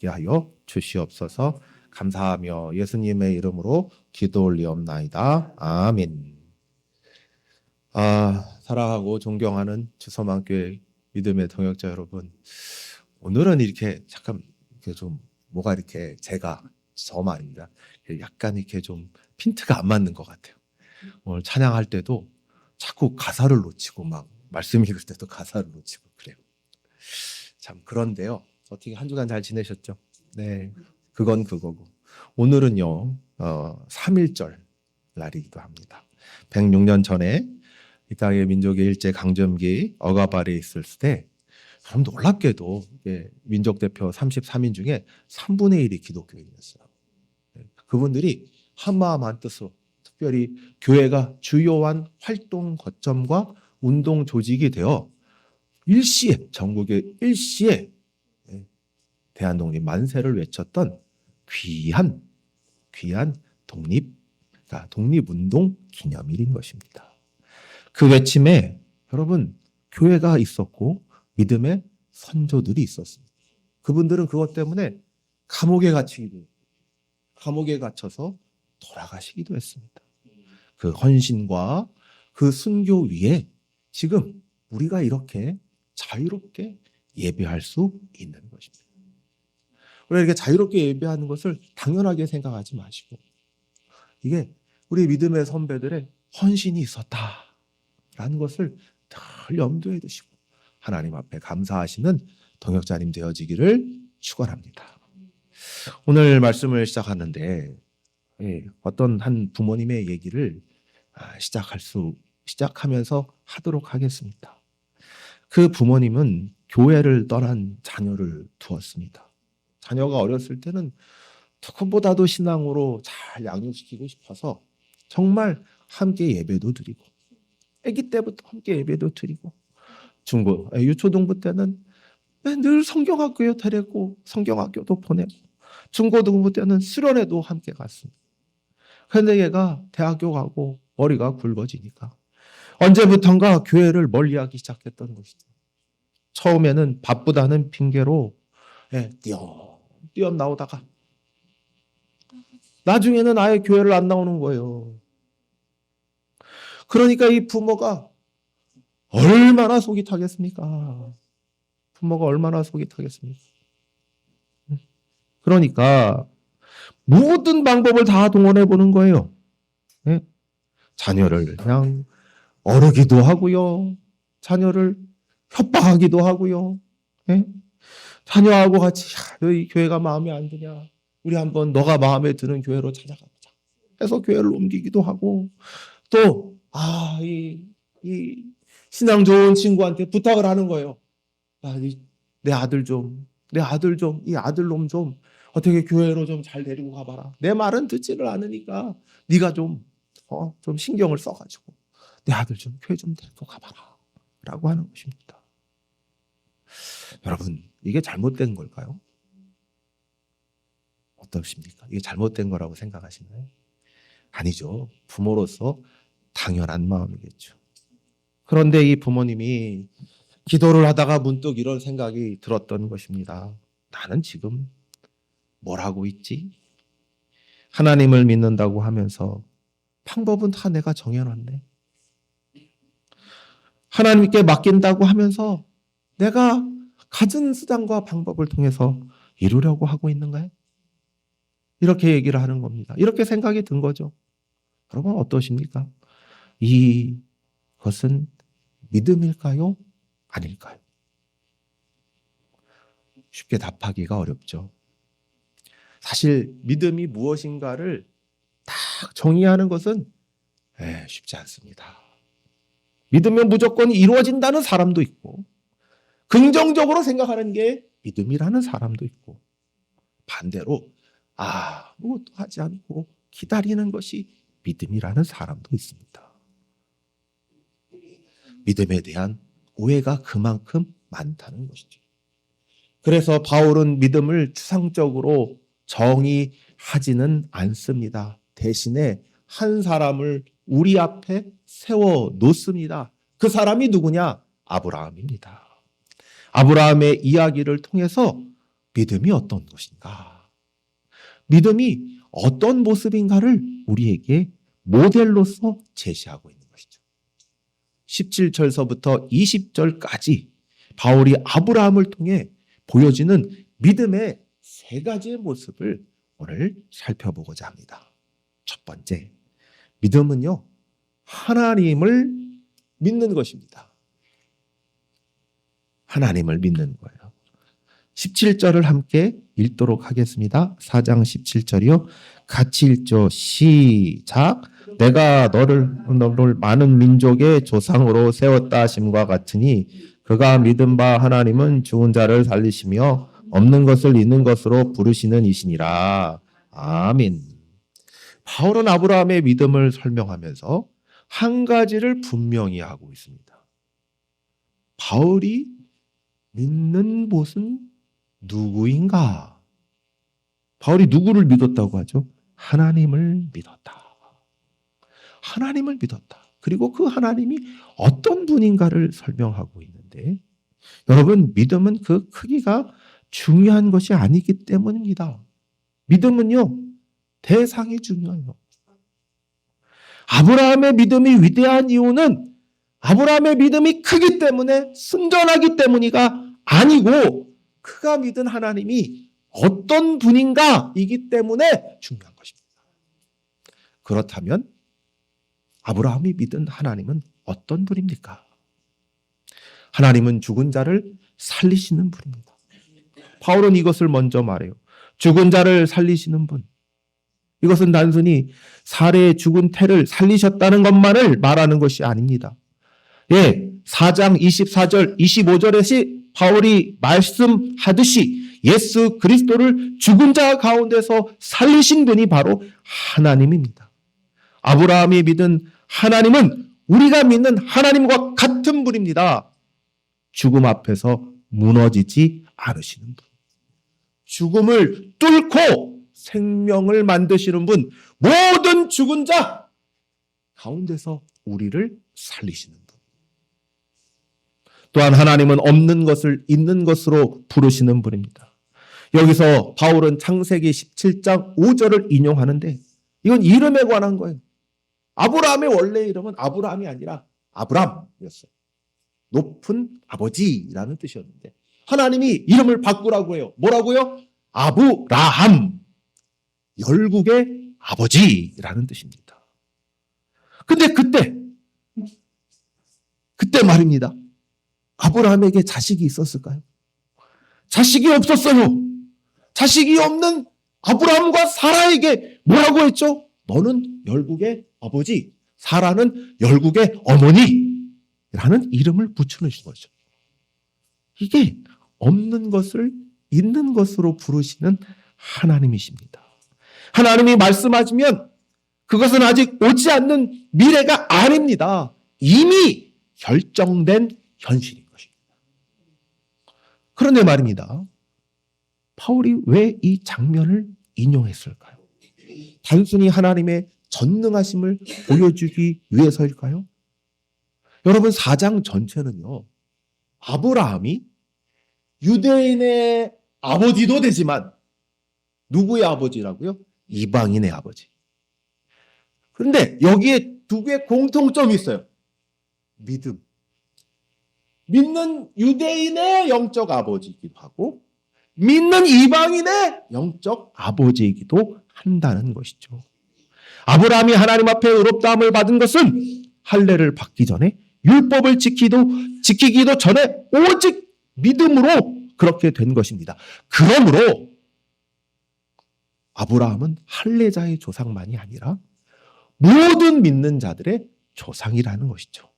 하여 주시옵소서. 감사하며 예수님의 이름으로 기도 올리옵나이다. 아멘. 사랑하고 존경하는 주소망교회 믿음의 동역자 여러분, 오늘은 이렇게 잠깐 이렇게 좀 뭐가 이렇게 저 말입니다. 약간 이렇게 좀 핀트가 안 맞는 것 같아요. 오늘 찬양할 때도 자꾸 가사를 놓치고 막 말씀 읽을 때도 가사를 놓치고 그래요. 참 그런데요. 어떻게 한 주간 잘 지내셨죠? 네, 그건 그거고. 오늘은요, 3.1절 날이기도 합니다. 106년 전에 이 땅의 민족의 일제 강점기 억압 아래에 있을 때 참 놀랍게도 민족 대표 33인 중에 3분의 1이 기독교인이었어요. 그분들이 한마음 한뜻으로 특별히 교회가 주요한 활동 거점과 운동 조직이 되어 전국의 일시에 대한독립 만세를 외쳤던 귀한 독립운동 기념일인 것입니다. 그 외침에 여러분 교회가 있었고 믿음의 선조들이 있었습니다. 그분들은 그것 때문에 감옥에 갇혀서 돌아가시기도 했습니다. 그 헌신과 그 순교 위에 지금 우리가 이렇게 자유롭게 예배할 수 있는 것입니다. 우리가 이렇게 자유롭게 예배하는 것을 당연하게 생각하지 마시고 이게 우리 믿음의 선배들의 헌신이 있었다라는 것을 늘 염두에 두시고 하나님 앞에 감사하시는 동역자님 되어지기를 축원합니다. 오늘 말씀을 시작하는데 어떤 한 부모님의 얘기를 시작하면서 하도록 하겠습니다. 그 부모님은 교회를 떠난 자녀를 두었습니다. 자녀가 어렸을 때는 누구보다도 신앙으로 잘 양육시키고 싶어서 정말 함께 예배도 드리고 아기 때부터 함께 예배도 드리고 유초등부 때는 늘 성경학교에 데리고 성경학교도 보내고 중고등부 때는 수련회도 함께 갔습니다. 그런데 얘가 대학교 가고 머리가 굵어지니까 언제부턴가 교회를 멀리하기 시작했던 것이죠. 처음에는 바쁘다는 핑계로 띄엄띄엄 나오다가 나중에는 아예 교회를 안 나오는 거예요. 그러니까 이 부모가 얼마나 속이 타겠습니까? 그러니까 모든 방법을 다 동원해 보는 거예요. 자녀를 그냥 어르기도 하고요. 자녀를 협박하기도 하고요. 자녀하고 같이 너희 교회가 마음에 안 드냐? 우리 한번 너가 마음에 드는 교회로 찾아가보자 해서 교회를 옮기기도 하고 또 이 신앙 좋은 친구한테 부탁을 하는 거예요. 내 아들놈 좀 어떻게 교회로 좀 잘 데리고 가봐라. 내 말은 듣지를 않으니까 네가 좀 신경을 써가지고 내 아들 좀 교회 좀 데리고 가봐라 라고 하는 것입니다. 여러분, 이게 잘못된 걸까요? 어떠십니까? 이게 잘못된 거라고 생각하시나요? 아니죠. 부모로서 당연한 마음이겠죠. 그런데 이 부모님이 기도를 하다가 문득 이런 생각이 들었던 것입니다. 나는 지금 뭘 하고 있지? 하나님을 믿는다고 하면서 방법은 다 내가 정해놨네. 하나님께 맡긴다고 하면서 내가 가진 수단과 방법을 통해서 이루려고 하고 있는가요? 이렇게 얘기를 하는 겁니다. 이렇게 생각이 든 거죠. 여러분 어떠십니까? 이것은 믿음일까요? 아닐까요? 쉽게 답하기가 어렵죠. 사실 믿음이 무엇인가를 딱 정의하는 것은 쉽지 않습니다. 믿으면 무조건 이루어진다는 사람도 있고 긍정적으로 생각하는 게 믿음이라는 사람도 있고 반대로 아무것도 하지 않고 기다리는 것이 믿음이라는 사람도 있습니다. 믿음에 대한 오해가 그만큼 많다는 것이죠. 그래서 바울은 믿음을 추상적으로 정의하지는 않습니다. 대신에 한 사람을 우리 앞에 세워 놓습니다. 그 사람이 누구냐? 아브라함입니다. 아브라함의 이야기를 통해서 믿음이 어떤 것인가? 믿음이 어떤 모습인가를 우리에게 모델로서 제시하고 있는 것이죠. 17절서부터 20절까지 바울이 아브라함을 통해 보여지는 믿음의 세 가지의 모습을 오늘 살펴보고자 합니다. 첫 번째, 믿음은요, 하나님을 믿는 것입니다. 하나님을 믿는 거예요. 17절을 함께 읽도록 하겠습니다. 4장 17절이요. 같이 읽죠. 시작. 내가 너를 많은 민족의 조상으로 세웠다 하심과 같으니 그가 믿은 바 하나님은 죽은 자를 살리시며 없는 것을 있는 것으로 부르시는 이시니라. 아멘. 바울은 아브라함의 믿음을 설명하면서 한 가지를 분명히 하고 있습니다. 바울이 믿는 곳은 누구인가? 바울이 누구를 믿었다고 하죠? 하나님을 믿었다. 하나님을 믿었다. 그리고 그 하나님이 어떤 분인가를 설명하고 있는데, 여러분, 믿음은 그 크기가 중요한 것이 아니기 때문입니다. 믿음은요, 대상이 중요해요. 아브라함의 믿음이 위대한 이유는 아브라함의 믿음이 크기 때문에, 순전하기 때문이가 아니고 그가 믿은 하나님이 어떤 분인가이기 때문에 중요한 것입니다. 그렇다면 아브라함이 믿은 하나님은 어떤 분입니까? 하나님은 죽은 자를 살리시는 분입니다. 바울은 이것을 먼저 말해요. 죽은 자를 살리시는 분. 이것은 단순히 사례의 죽은 태를 살리셨다는 것만을 말하는 것이 아닙니다. 4장 24절, 25절에 바울이 말씀하듯이 예수 그리스도를 죽은 자 가운데서 살리신 분이 바로 하나님입니다. 아브라함이 믿은 하나님은 우리가 믿는 하나님과 같은 분입니다. 죽음 앞에서 무너지지 않으시는 분. 죽음을 뚫고 생명을 만드시는 분. 모든 죽은 자 가운데서 우리를 살리시는 분. 또한 하나님은 없는 것을 있는 것으로 부르시는 분입니다. 여기서 바울은 창세기 17장 5절을 인용하는데 이건 이름에 관한 거예요. 아브라함의 원래 이름은 아브라함이 아니라 아브람이었어요. 높은 아버지라는 뜻이었는데 하나님이 이름을 바꾸라고 해요. 뭐라고요? 아브라함. 열국의 아버지라는 뜻입니다. 근데 그때 말입니다. 아브라함에게 자식이 있었을까요? 자식이 없었어요. 자식이 없는 아브라함과 사라에게 뭐라고 했죠? 너는 열국의 아버지, 사라는 열국의 어머니라는 이름을 붙여주신 거죠. 이게 없는 것을 있는 것으로 부르시는 하나님이십니다. 하나님이 말씀하시면 그것은 아직 오지 않는 미래가 아닙니다. 이미 결정된 현실인 것입니다. 그런데 말입니다. 바울이 왜 이 장면을 인용했을까요? 단순히 하나님의 전능하심을 보여주기 위해서일까요? 여러분 4장 전체는요. 아브라함이 유대인의 아버지도 되지만 누구의 아버지라고요? 이방인의 아버지. 그런데 여기에 두 개의 공통점이 있어요. 믿음. 믿는 유대인의 영적 아버지이기도 하고 믿는 이방인의 영적 아버지이기도 한다는 것이죠. 아브라함이 하나님 앞에 의롭다함을 받은 것은 할례를 받기 전에 율법을 지키기도 전에 오직 믿음으로 그렇게 된 것입니다. 그러므로 아브라함은 할례자의 조상만이 아니라 모든 믿는 자들의 조상이라는 것이죠.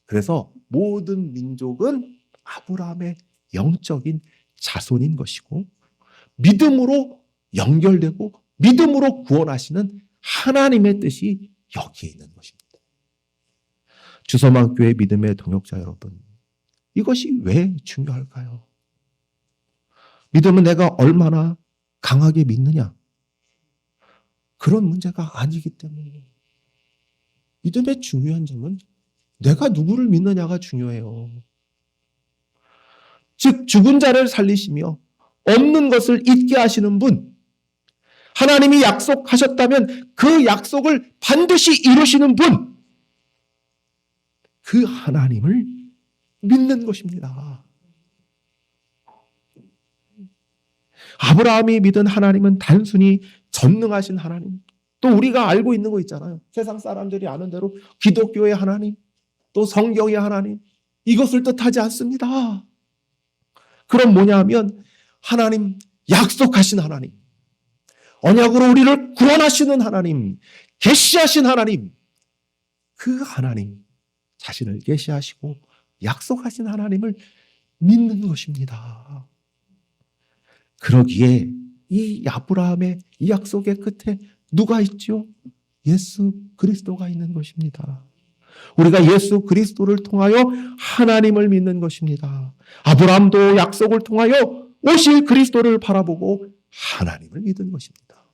그래서 모든 민족은 아브라함의 영적인 자손인 것이고 믿음으로 연결되고 믿음으로 구원하시는 하나님의 뜻이 여기에 있는 것입니다. 주서만교회 믿음의 동역자 여러분, 이것이 왜 중요할까요? 믿음은 내가 얼마나 강하게 믿느냐? 그런 문제가 아니기 때문에 믿음의 중요한 점은 내가 누구를 믿느냐가 중요해요. 즉 죽은 자를 살리시며 없는 것을 있게 하시는 분, 하나님이 약속하셨다면 그 약속을 반드시 이루시는 분, 그 하나님을 믿는 것입니다. 아브라함이 믿은 하나님은 단순히 전능하신 하나님, 또 우리가 알고 있는 거 있잖아요. 세상 사람들이 아는 대로 기독교의 하나님, 또 성경의 하나님, 이것을 뜻하지 않습니다. 그럼 뭐냐 하면 하나님, 약속하신 하나님, 언약으로 우리를 구원하시는 하나님, 계시하신 하나님, 그 하나님 자신을 계시하시고 약속하신 하나님을 믿는 것입니다. 그러기에 이 아브라함의 이 약속의 끝에 누가 있죠? 예수 그리스도가 있는 것입니다. 우리가 예수 그리스도를 통하여 하나님을 믿는 것입니다. 아브라함도 약속을 통하여 오실 그리스도를 바라보고 하나님을 믿은 것입니다.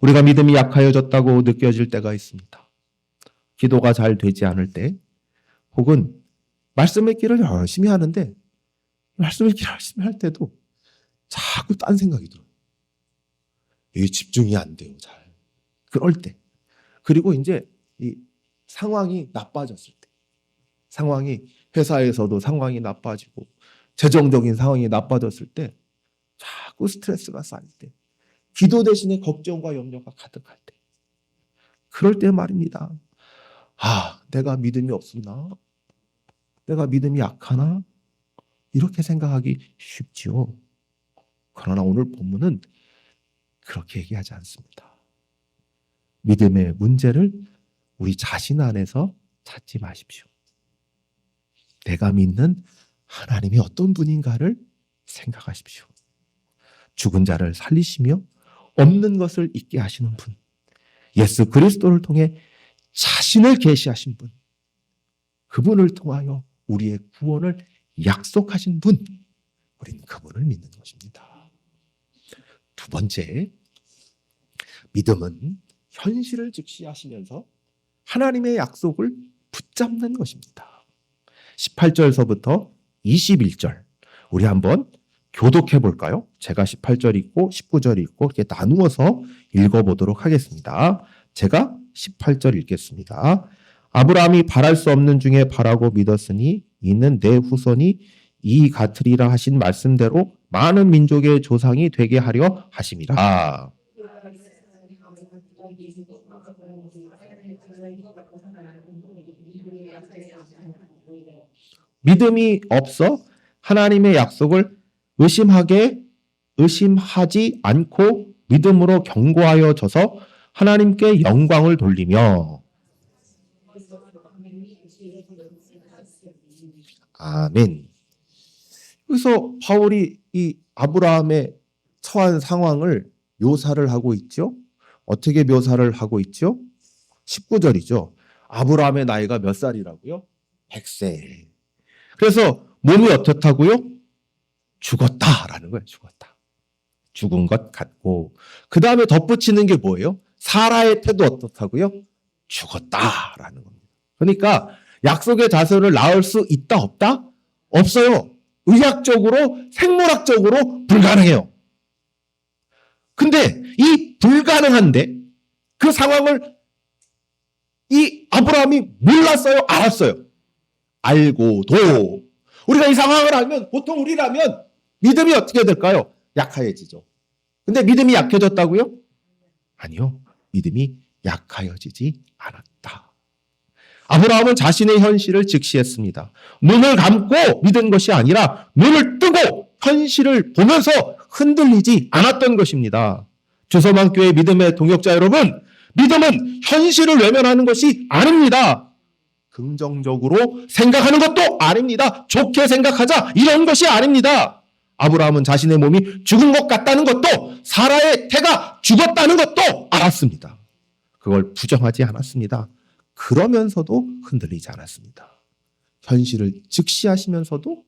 우리가 믿음이 약하여졌다고 느껴질 때가 있습니다. 기도가 잘 되지 않을 때, 혹은 말씀 읽기를 열심히 하는데 말씀 읽기를 열심히 할 때도 자꾸 딴 생각이 들어요. 이게 집중이 안 돼요, 잘. 그럴 때. 그리고 이제 이 상황이 나빠졌을 때, 상황이, 회사에서도 상황이 나빠지고 재정적인 상황이 나빠졌을 때, 자꾸 스트레스가 쌓일 때, 기도 대신에 걱정과 염려가 가득할 때, 그럴 때 말입니다. 아, 내가 믿음이 없었나? 내가 믿음이 약하나? 이렇게 생각하기 쉽지요. 그러나 오늘 본문은 그렇게 얘기하지 않습니다. 믿음의 문제를 우리 자신 안에서 찾지 마십시오. 내가 믿는 하나님이 어떤 분인가를 생각하십시오. 죽은 자를 살리시며 없는 것을 있게 하시는 분, 예수 그리스도를 통해 자신을 계시하신 분, 그분을 통하여 우리의 구원을 약속하신 분, 우리는 그분을 믿는 것입니다. 두 번째, 믿음은 현실을 직시하시면서 하나님의 약속을 붙잡는 것입니다. 18절서부터 21절, 우리 한번 교독해 볼까요? 제가 18절 읽고 19절 읽고 이렇게 나누어서 읽어보도록 하겠습니다. 제가 18절 읽겠습니다. 아브라함이 바랄 수 없는 중에 바라고 믿었으니 이는 내 후손이 이 같으리라 하신 말씀대로 많은 민족의 조상이 되게 하려 하심이라. 믿음이 없어 하나님의 약속을 의심하지 않고 믿음으로 견고하여져서 하나님께 영광을 돌리며. 아멘. 그래서 바울이 이 아브라함의 처한 상황을 묘사를 하고 있죠. 어떻게 묘사를 하고 있죠? 19절이죠. 아브라함의 나이가 몇 살이라고요? 100세. 그래서 몸이 어떻다고요? 죽었다라는 거예요. 죽었다. 죽은 것 같고, 그 다음에 덧붙이는 게 뭐예요? 사라의 태도 어떻다고요? 죽었다라는 겁니다. 그러니까 약속의 자손을 낳을 수 있다 없다? 없어요. 의학적으로, 생물학적으로 불가능해요. 근데 이 불가능한데 그 상황을 이 아브라함이 몰랐어요? 알았어요? 알고도 우리가 이 상황을 알면, 보통 우리라면 믿음이 어떻게 될까요? 약해지죠. 근데 믿음이 약해졌다고요? 아니요. 믿음이 약해지지 않았다. 아브라함은 자신의 현실을 직시했습니다. 눈을 감고 믿은 것이 아니라 눈을 뜨고 현실을 보면서 흔들리지 않았던 것입니다. 주서망교회 믿음의 동역자 여러분, 믿음은 현실을 외면하는 것이 아닙니다. 긍정적으로 생각하는 것도 아닙니다. 좋게 생각하자, 이런 것이 아닙니다. 아브라함은 자신의 몸이 죽은 것 같다는 것도, 사라의 태가 죽었다는 것도 알았습니다. 그걸 부정하지 않았습니다. 그러면서도 흔들리지 않았습니다. 현실을 직시하시면서도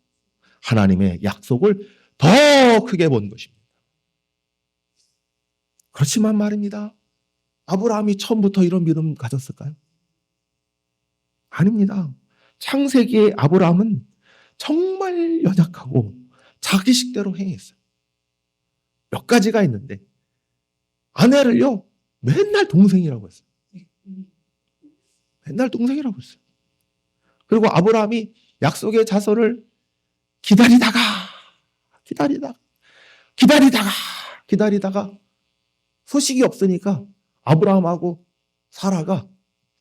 하나님의 약속을 더 크게 본 것입니다. 그렇지만 말입니다. 아브라함이 처음부터 이런 믿음 가졌을까요? 아닙니다. 창세기의 아브라함은 정말 연약하고 자기식대로 행했어요. 몇 가지가 있는데 아내를요 맨날 동생이라고 했어요. 맨날 동생이라고 했어요. 그리고 아브라함이 약속의 자손을 기다리다가 소식이 없으니까 아브라함하고 사라가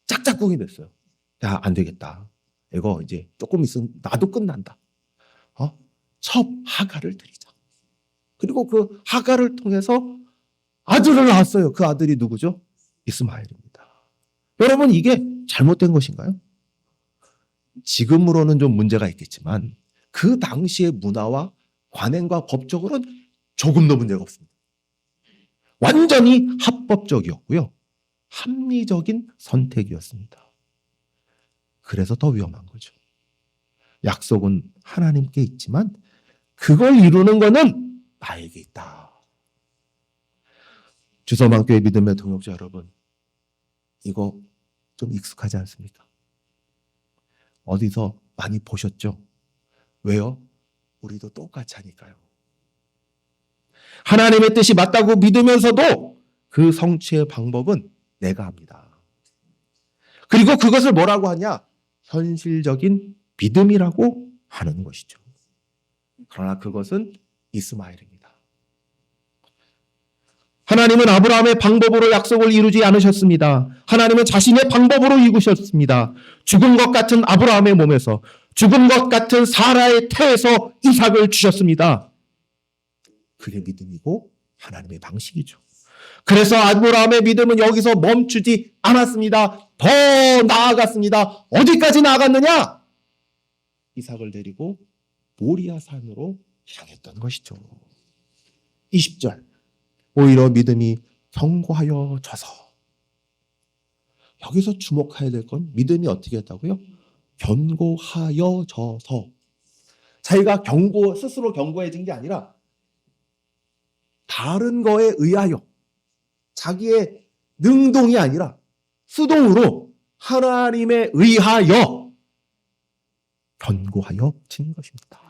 짝짝꿍이 됐어요. 야, 안 되겠다. 이거 이제 조금 있으면 나도 끝난다. 첩 하갈을 드리자. 그리고 그 하갈을 통해서 아들을 낳았어요. 그 아들이 누구죠? 이스마엘입니다. 여러분, 이게 잘못된 것인가요? 지금으로는 좀 문제가 있겠지만 그 당시의 문화와 관행과 법적으로는 조금도 문제가 없습니다. 완전히 합법적이었고요. 합리적인 선택이었습니다. 그래서 더 위험한 거죠. 약속은 하나님께 있지만 그걸 이루는 것은 나에게 있다. 주서방교회 믿음의 동역자 여러분, 이거 좀 익숙하지 않습니까? 어디서 많이 보셨죠? 왜요? 우리도 똑같이 하니까요. 하나님의 뜻이 맞다고 믿으면서도 그 성취의 방법은 내가 합니다. 그리고 그것을 뭐라고 하냐? 현실적인 믿음이라고 하는 것이죠. 그러나 그것은 이스마엘입니다. 하나님은 아브라함의 방법으로 약속을 이루지 않으셨습니다. 하나님은 자신의 방법으로 이루셨습니다. 죽은 것 같은 아브라함의 몸에서, 죽은 것 같은 사라의 태에서 이삭을 주셨습니다. 그게 믿음이고 하나님의 방식이죠. 그래서 아브라함의 믿음은 여기서 멈추지 않았습니다. 더 나아갔습니다. 어디까지 나아갔느냐? 이삭을 데리고 모리아 산으로 향했던 것이죠. 20절. 오히려 믿음이 견고하여져서. 여기서 주목해야 될 건 믿음이 어떻게 했다고요? 견고하여져서. 자기가 스스로 견고해진 게 아니라 다른 거에 의하여, 자기의 능동이 아니라 수동으로 하나님에 의하여 견고하여진 것입니다.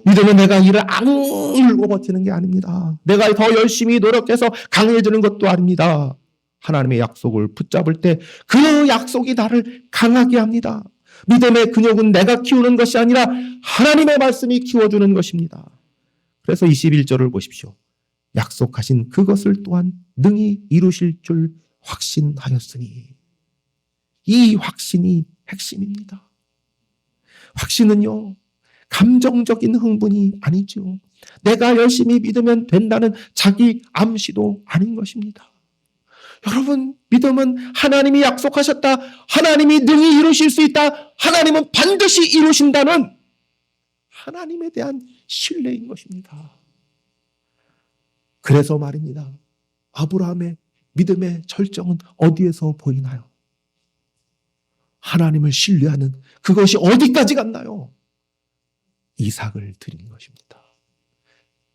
믿음은 내가 이를 악물고 버티는 게 아닙니다. 내가 더 열심히 노력해서 강해지는 것도 아닙니다. 하나님의 약속을 붙잡을 때 그 약속이 나를 강하게 합니다. 믿음의 근육은 내가 키우는 것이 아니라 하나님의 말씀이 키워주는 것입니다. 그래서 21절을 보십시오. 약속하신 그것을 또한 능히 이루실 줄 확신하였으니. 이 확신이 핵심입니다. 확신은요, 감정적인 흥분이 아니죠. 내가 열심히 믿으면 된다는 자기 암시도 아닌 것입니다. 여러분, 믿음은 하나님이 약속하셨다. 하나님이 능히 이루실 수 있다. 하나님은 반드시 이루신다는 하나님에 대한 신뢰인 것입니다. 그래서 말입니다. 아브라함의 믿음의 절정은 어디에서 보이나요? 하나님을 신뢰하는 그것이 어디까지 갔나요? 이삭을 드린 것입니다.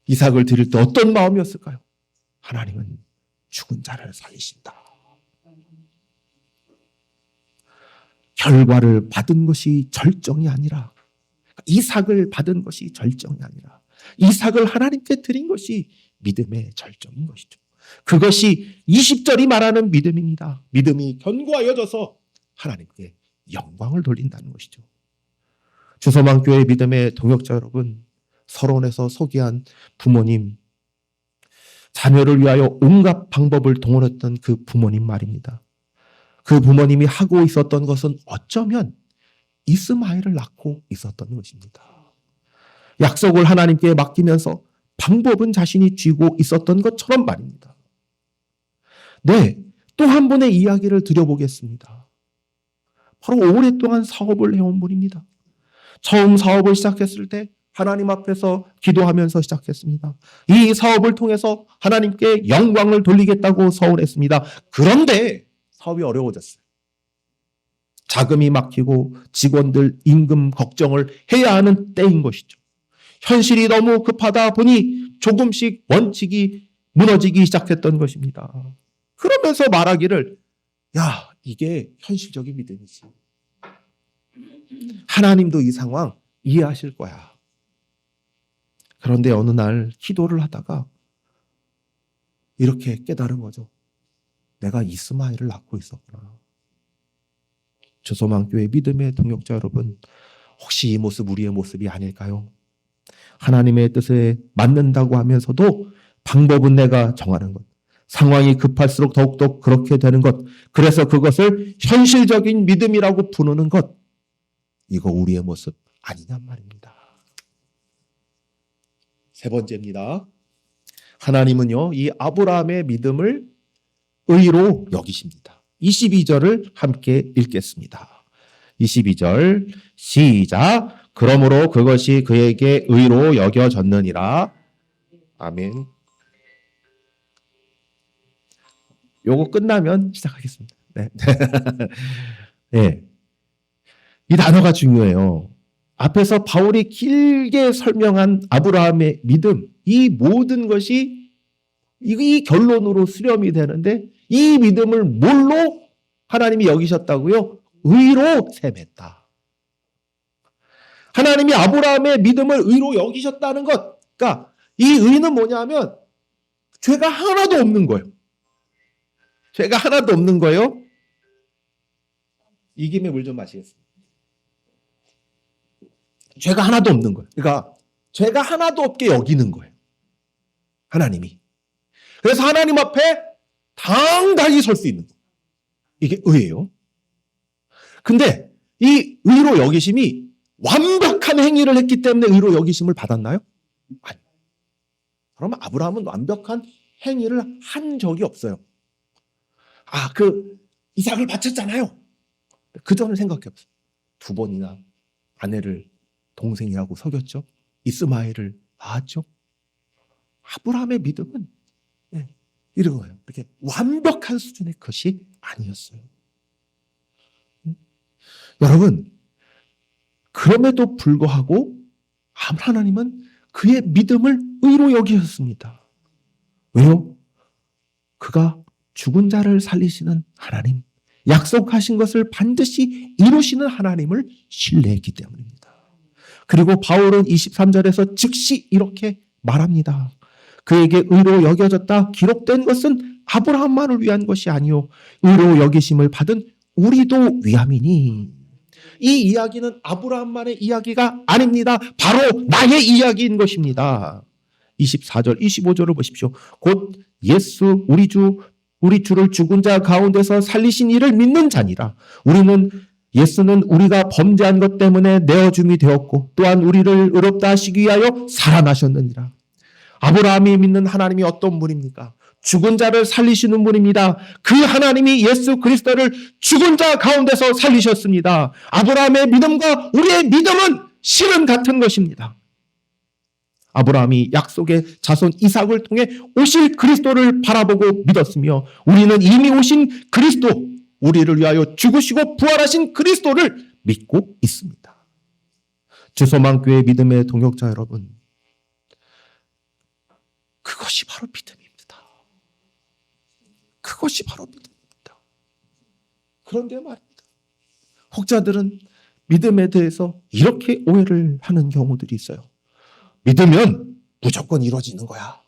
이삭을 드릴 때 어떤 마음이었을까요? 하나님은 죽은 자를 살리신다. 결과를 받은 것이 절정이 아니라, 이삭을 받은 것이 절정이 아니라 이삭을 하나님께 드린 것이 믿음의 절정인 것이죠. 그것이 20절이 말하는 믿음입니다. 믿음이 견고하여져서 하나님께 영광을 돌린다는 것이죠. 주서망교회 믿음의 동역자 여러분, 서론에서 소개한 부모님, 자녀를 위하여 온갖 방법을 동원했던 그 부모님 말입니다. 그 부모님이 하고 있었던 것은 어쩌면 이스마엘을 낳고 있었던 것입니다. 약속을 하나님께 맡기면서 방법은 자신이 쥐고 있었던 것처럼 말입니다. 네, 또 한 분의 이야기를 드려보겠습니다. 바로 오랫동안 사업을 해온 분입니다. 처음 사업을 시작했을 때 하나님 앞에서 기도하면서 시작했습니다. 이 사업을 통해서 하나님께 영광을 돌리겠다고 서원했습니다. 그런데 사업이 어려워졌어요. 자금이 막히고 직원들 임금 걱정을 해야 하는 때인 것이죠. 현실이 너무 급하다 보니 조금씩 원칙이 무너지기 시작했던 것입니다. 그러면서 말하기를, 야, 이게 현실적인 믿음이지. 하나님도 이 상황 이해하실 거야. 그런데 어느 날 기도를 하다가 이렇게 깨달은 거죠. 내가 이스마엘을 낳고 있었구나. 주소망교회 믿음의 동역자 여러분, 혹시 이 모습 우리의 모습이 아닐까요? 하나님의 뜻에 맞는다고 하면서도 방법은 내가 정하는 것. 상황이 급할수록 더욱더 그렇게 되는 것. 그래서 그것을 현실적인 믿음이라고 부르는 것. 이거 우리의 모습 아니냔 말입니다. 세 번째입니다. 하나님은요, 이 아브라함의 믿음을 의로 여기십니다. 22절을 함께 읽겠습니다. 22절 시작. 그러므로 그것이 그에게 의로 여겨졌느니라. 아멘. 요거 끝나면 시작하겠습니다. 네. 네. 이 단어가 중요해요. 앞에서 바울이 길게 설명한 아브라함의 믿음, 이 모든 것이 이 결론으로 수렴이 되는데 이 믿음을 뭘로 하나님이 여기셨다고요? 의로 셈했다. 하나님이 아브라함의 믿음을 의로 여기셨다는 것. 그러니까 이 의는 뭐냐면 죄가 하나도 없는 거예요. 죄가 하나도 없는 거예요. 이 김에 물 좀 마시겠습니다. 죄가 하나도 없는 거예요. 그러니까 죄가 하나도 없게 여기는 거예요. 하나님이. 그래서 하나님 앞에 당당히 설 수 있는 거예요. 이게 의예요. 근데 이 의로 여기심이 완벽한 행위를 했기 때문에 의로 여기심을 받았나요? 아니. 그러면 아브라함은 완벽한 행위를 한 적이 없어요. 이삭을 바쳤잖아요. 그 점을 생각해보세요. 2번이나 아내를 동생이라고 속였죠. 이스마엘을 낳았죠. 아브라함의 믿음은 이런 거예요. 이렇게 완벽한 수준의 것이 아니었어요. 여러분, 그럼에도 불구하고 하나님은 그의 믿음을 의로 여기셨습니다. 왜요? 그가 죽은 자를 살리시는 하나님, 약속하신 것을 반드시 이루시는 하나님을 신뢰했기 때문입니다. 그리고 바울은 23절에서 즉시 이렇게 말합니다. 그에게 의로 여겨졌다 기록된 것은 아브라함만을 위한 것이 아니요 의로 여기심을 받은 우리도 위함이니. 이 이야기는 아브라함만의 이야기가 아닙니다. 바로 나의 이야기인 것입니다. 24절, 25절을 보십시오. 곧 예수 우리 주를 죽은 자 가운데서 살리신 이를 믿는 자니라. 예수는 우리가 범죄한 것 때문에 내어줌이 되었고 또한 우리를 의롭다 하시기 위하여 살아나셨느니라. 아브라함이 믿는 하나님이 어떤 분입니까? 죽은 자를 살리시는 분입니다. 그 하나님이 예수 그리스도를 죽은 자 가운데서 살리셨습니다. 아브라함의 믿음과 우리의 믿음은 실은 같은 것입니다. 아브라함이 약속의 자손 이삭을 통해 오실 그리스도를 바라보고 믿었으며 우리는 이미 오신 그리스도, 우리를 위하여 죽으시고 부활하신 그리스도를 믿고 있습니다. 주소망교회 믿음의 동역자 여러분, 그것이 바로 믿음입니다. 그것이 바로 믿음입니다. 그런데 말입니다. 혹자들은 믿음에 대해서 이렇게 오해를 하는 경우들이 있어요. 믿으면 무조건 이루어지는 거야.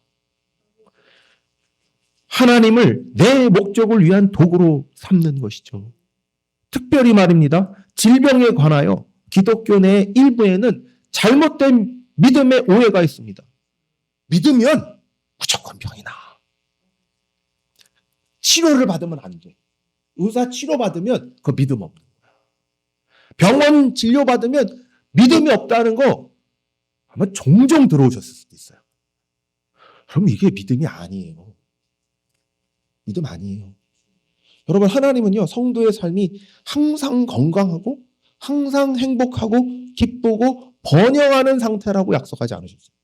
하나님을 내 목적을 위한 도구로 삼는 것이죠. 특별히 말입니다. 질병에 관하여 기독교 내 일부에는 잘못된 믿음의 오해가 있습니다. 믿으면 무조건 병이 나. 치료를 받으면 안 돼. 의사 치료받으면 그거 믿음 없는 거야. 병원 진료받으면 믿음이 없다는 거 아마 종종 들어오셨을 수도 있어요. 그럼 이게 믿음이 아니에요. 믿음 아니에요. 여러분, 하나님은요, 성도의 삶이 항상 건강하고 항상 행복하고 기쁘고 번영하는 상태라고 약속하지 않으셨어요.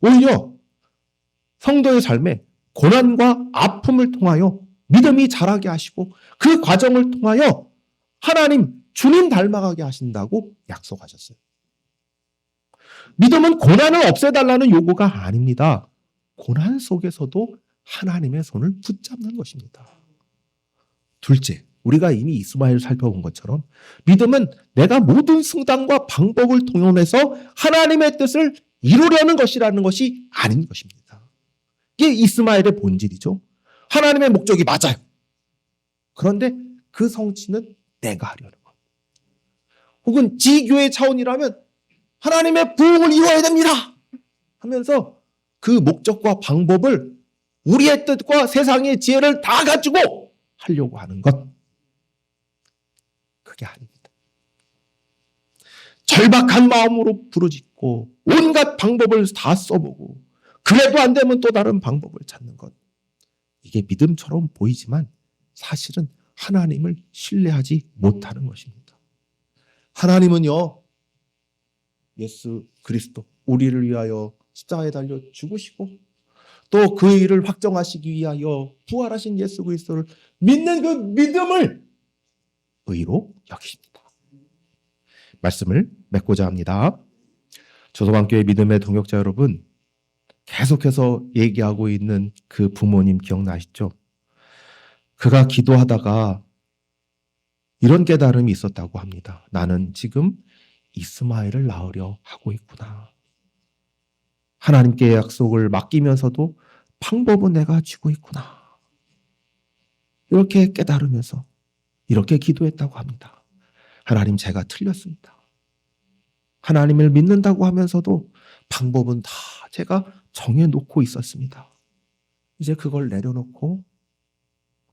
오히려 성도의 삶에 고난과 아픔을 통하여 믿음이 자라게 하시고 그 과정을 통하여 하나님, 주님 닮아가게 하신다고 약속하셨어요. 믿음은 고난을 없애달라는 요구가 아닙니다. 고난 속에서도 하나님의 손을 붙잡는 것입니다. 둘째, 우리가 이미 이스마엘을 살펴본 것처럼 믿음은 내가 모든 수단과 방법을 동원해서 하나님의 뜻을 이루려는 것이라는 것이 아닌 것입니다. 이게 이스마엘의 본질이죠. 하나님의 목적이 맞아요. 그런데 그 성취는 내가 하려는 것. 혹은 지교의 차원이라면 하나님의 부흥을 이루어야 됩니다 하면서 그 목적과 방법을 우리의 뜻과 세상의 지혜를 다 가지고 하려고 하는 것. 그게 아닙니다. 절박한 마음으로 부르짖고 온갖 방법을 다 써보고 그래도 안 되면 또 다른 방법을 찾는 것. 이게 믿음처럼 보이지만 사실은 하나님을 신뢰하지 못하는 것입니다. 하나님은요, 예수 그리스도 우리를 위하여 십자가에 달려 죽으시고 또 그 일을 확정하시기 위하여 부활하신 예수 그리스도를 믿는 그 믿음을 의로 여기십니다. 말씀을 맺고자 합니다. 조소방교회 믿음의 동역자 여러분, 계속해서 얘기하고 있는 그 부모님 기억나시죠? 그가 기도하다가 이런 깨달음이 있었다고 합니다. 나는 지금 이스마엘을 낳으려 하고 있구나. 하나님께 약속을 맡기면서도 방법은 내가 쥐고 있구나. 이렇게 깨달으면서 이렇게 기도했다고 합니다. 하나님, 제가 틀렸습니다. 하나님을 믿는다고 하면서도 방법은 다 제가 정해놓고 있었습니다. 이제 그걸 내려놓고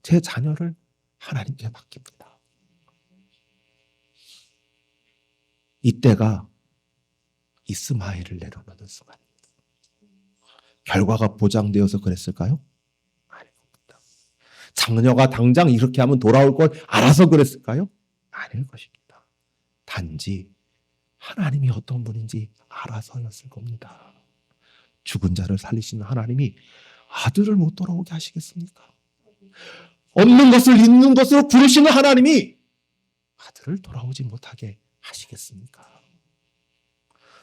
제 자녀를 하나님께 맡깁니다. 이때가 이스마엘을 내려놓는 순간입니다. 결과가 보장되어서 그랬을까요? 아닙니다. 장녀가 당장 이렇게 하면 돌아올 걸 알아서 그랬을까요? 아닐 것입니다. 단지 하나님이 어떤 분인지 알아서였을 겁니다. 죽은 자를 살리시는 하나님이 아들을 못 돌아오게 하시겠습니까? 없는 것을 있는 것으로 부르시는 하나님이 아들을 돌아오지 못하게 하시겠습니까?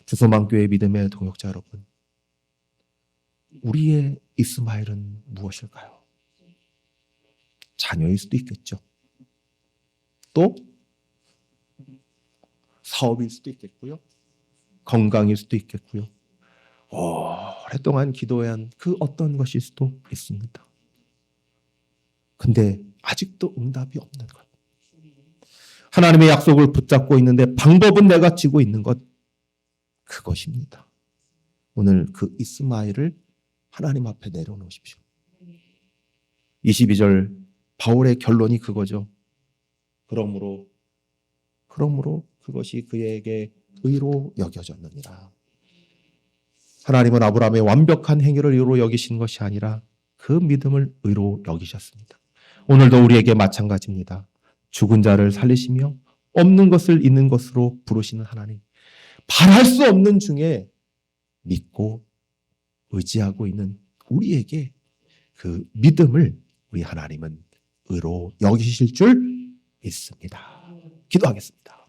주소만교회 믿음의 동역자 여러분, 우리의 이스마엘은 무엇일까요? 자녀일 수도 있겠죠. 또 사업일 수도 있겠고요. 건강일 수도 있겠고요. 오랫동안 기도한 그 어떤 것일 수도 있습니다. 근데 아직도 응답이 없는 것. 하나님의 약속을 붙잡고 있는데 방법은 내가 쥐고 있는 것. 그것입니다. 오늘 그 이스마엘을 하나님 앞에 내려놓으십시오. 22절 바울의 결론이 그거죠. 그러므로 그것이 그에게 의로 여겨졌느니라. 하나님은 아브라함의 완벽한 행위를 의로 여기신 것이 아니라 그 믿음을 의로 여기셨습니다. 오늘도 우리에게 마찬가지입니다. 죽은 자를 살리시며 없는 것을 있는 것으로 부르시는 하나님. 바랄 수 없는 중에 믿고 의지하고 있는 우리에게 그 믿음을 우리 하나님은 의로 여기실 줄 믿습니다. 기도하겠습니다.